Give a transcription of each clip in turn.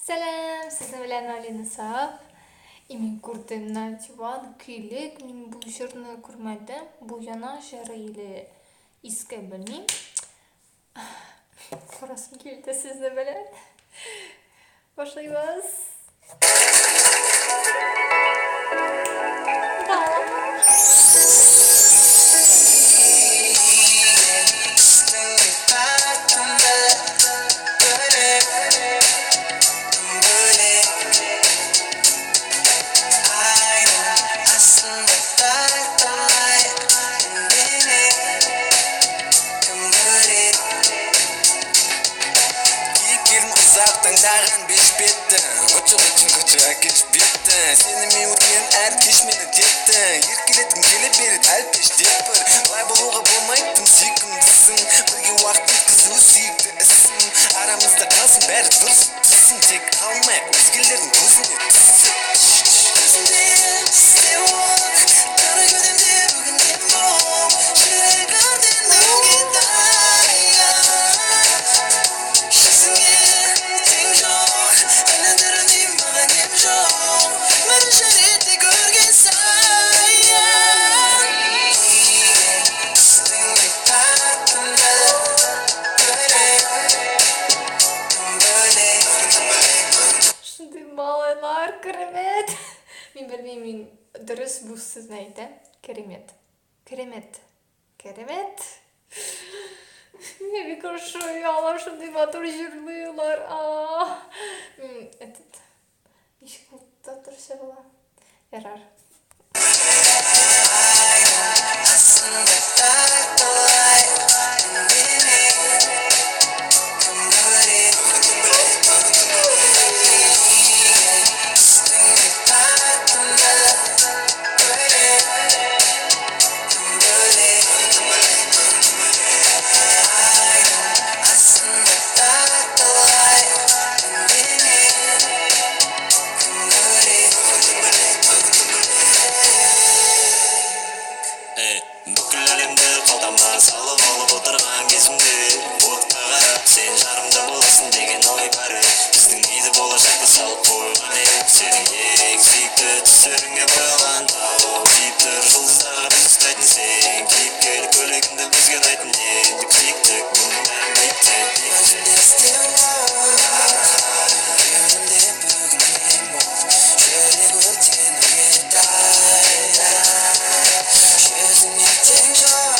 Сәлем, сіздің белән Алина Саф. И мен күрдем на диван көйлек. Мен бұл жерні көрмәдем. Бұл яна жары или иске белмим. Карасым килде сезне белән. Башлыйбыз. Tangdağın beş bitti Koçu akış bitti Senimi ötken әр кеш мені тепті Еркелетім келе береді әл пеш депір Лай болуға болмайтын сүйкімдісің Бірге уақыт өткізу сүйікті ісім Арамызда қалсын бәрі дұрыс түссін Тек қалмай өзгелердің көзіне түсіп Көзінде істе ол Қара көдемде бүгінде бол Жүрегімден өге дайын Жүзіңе тең жоқ Әліндірінен маған ем жоқ Бірінші ретте көрген сайын Үстіңе тартымды Шындай малайлар, керемет. Мен білмеймін, дұрыс бұл сізді айтам. Керемет. Керемет. Керемет. Мен хорошо ұялар, шындай батыр жырлыйлар. Этот. Нешік бұлтта тұрса бола. Ярар. Астында тартылай Кім көреді Үстіңе тартымды Астында тартылай Бүкіл әлемді қалтама салып алып отырған кезімде Отқа қарап сен жарымда боласың деген ой бар еді Біздің үйді болашақта салып қойған едік Сенің ең сүйікті түстеріңе боялған тау Киіп тұр жұлдыздарға біз ұстайтын сен Киіп келі көйлегіңді бізге ұнайтын енді киіктік Бұның бәрін бейттен Өзімде істеу Кеудемде бүгіннен бол Жүрек өртен өге дайын Жүзіңе тең жоқ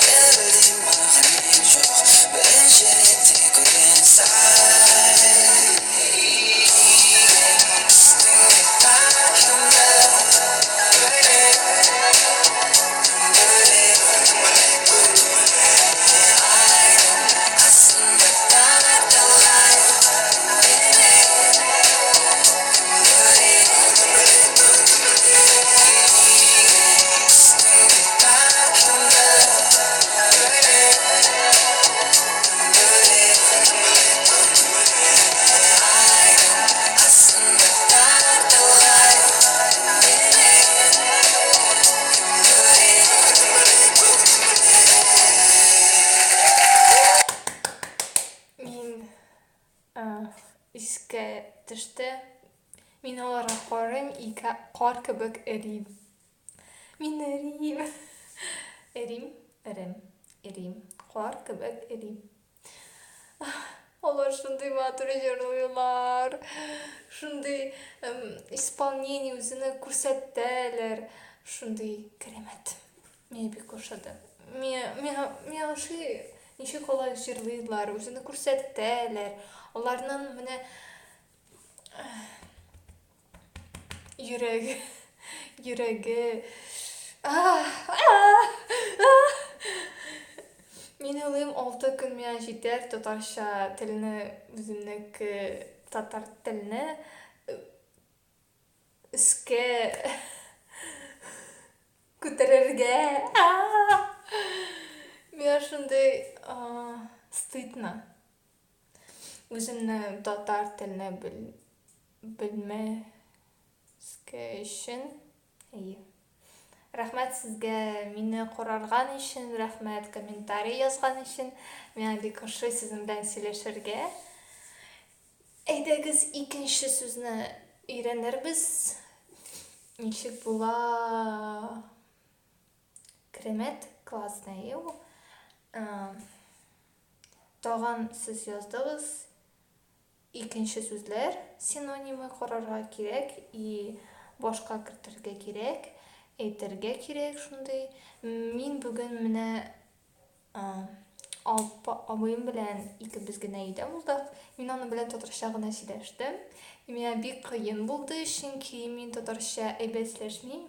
Білдім маған ем жоқ Бірінші ретте көрген сайын Үстіңе тартымды Астында тартылай Мен иске түсті. Мен оларға қарым, қар кебек эрим. Мен эрим. Эрим. Қар кебек эрим. Олар шындай матур жырлыйлар. Шындай исполнение өзіні көрсеттелер. Шындай керемет. Мен бик қошады. Мен ашы неше колай жырлыйлар. Өзіні көрсеттелер. Оларның міне Йөрәге. Мен ойлайм 6 көн миңа җитәр татарча телне үземнеке татар телне иске күтәрергә. Миңа шундый стыдно. Үземне татар телне белмәскә өчен. Рәхмәт сезгә мине карарган өчен, рәхмәт комментарий язган өчен. Миңа бик ошый сезнең белән сөйләшергә. Әйдәгез икенче сүзне өйрәнербез. Ничек була? Керемет, классный ул. Тагын сез яздыгыз. Икенче сүзләр синонимы карарга кирәк и башка кертергә кирәк, әйтергә кирәк шундый. Мин бүген менә абыем белән икебез генә өйдә булдык. Мин аның белән татарча гына сөйләштем. Миңа бик кыен булды, чөнки мин татарча әйбәт сөйләшмим.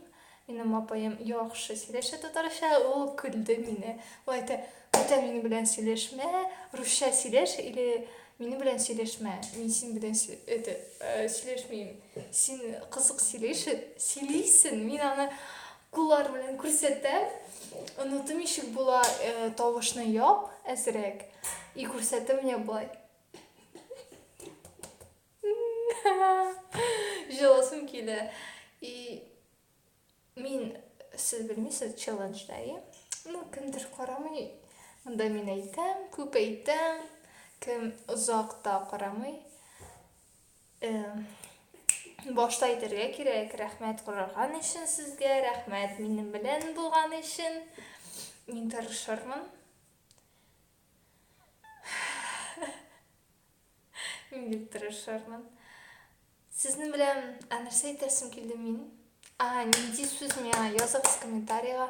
Минем апаем яхшы сөйләшә татарча, ул көлде мине. Ул әйтә, "Үтә минем белән сөйләшмә, русча сөйләш или минем белән сөйләшмә. Мин син белән сөйләшмим. Син кызык сөйлисең." Мин аны куллар белән күрсәтәм. Онытым ничек була, тавышны яп әзрәк. И күрсәтәм менә болай. Җыласым килә. И мин, сез белмисез, челлендждә. Кемдер карамый. Монда мин әйтәм, күп әйтәм. Кем озакта карамый. Башта әйтергә кирәк, рәхмәт карарган өчен сезгә, рәхмәт минем белән булган өчен. Мин тырышырмын. Мин бик тырышырмын. Сезнең белән нәрсә әйтәсем килде мин? Нинди сүз миңа языгыз комментарийга.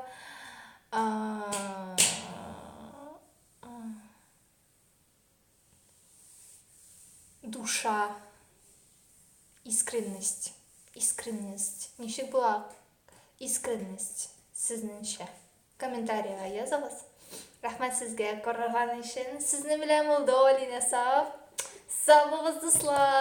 Душа. Искренность. Ничек була искренность сезнеңчә? Комментарийга языгыз. Рәхмәт сезгә карарган өчен. Сезнең белән булды Алина Саф. Сау булыгыз, дуслар.